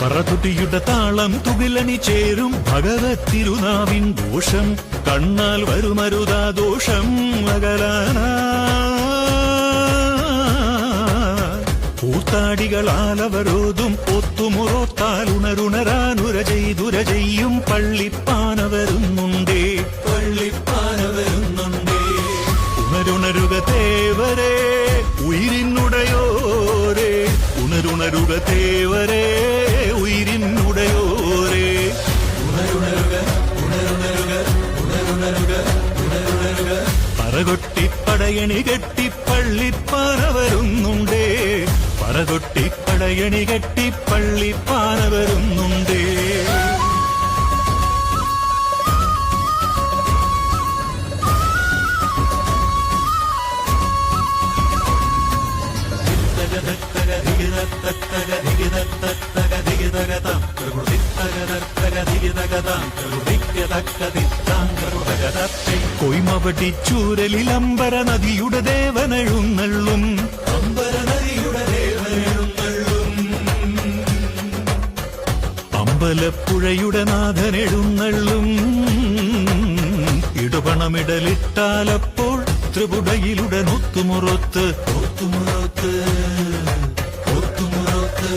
പറതുടിയുടെ താളം തുകിലണി ചേരും ഭഗവത് തിരുനാവിൻ ദോഷം കണ്ണാൽ വരുമരുതാ ദോഷം അകലാനാ കൂത്താടികളാലവരോതും ഒത്തുമുറോത്താൽ ഉണരുണരാനുര ചെയ്തുരചെയ്യും പള്ളിപ്പാന വരുന്നുണ്ടേ പള്ളിപ്പാന വരുന്നുണ്ടേ ഉണരുണരുക തേവരേ ഉയിരിനുടയോരേ ഉണരുണരുക തേവരേ ഉയിരിനുടയോരേ ഉണരുണരുക ഉണരുണരുക ഉണരുണരുക ഉണരുണരുക പറകൊട്ടി പടയണി കെട്ടി പള്ളിപ്പാന വരുന്നുണ്ടേ പറകൊട്ടി പടയണി കെട്ടി പള്ളിപ്പാന വരുന്നുണ്ടേ കൊയ്മവടി ചൂരലിൽ അമ്പര നദിയുടെ ദേവനെഴുന്നള്ളും അമ്പര നദിയുടെ ദേവനെഴുന്നള്ളും അമ്പലപ്പുഴയുടെ നാഥനെഴുന്നള്ളും ഇടുപണമിടലിട്ടാലപ്പോൾ ത്രിപുടയിലുടൻ ഒത്തുമുറത്ത് ഒത്തുമുറത്ത് ഒത്തുമുറത്ത്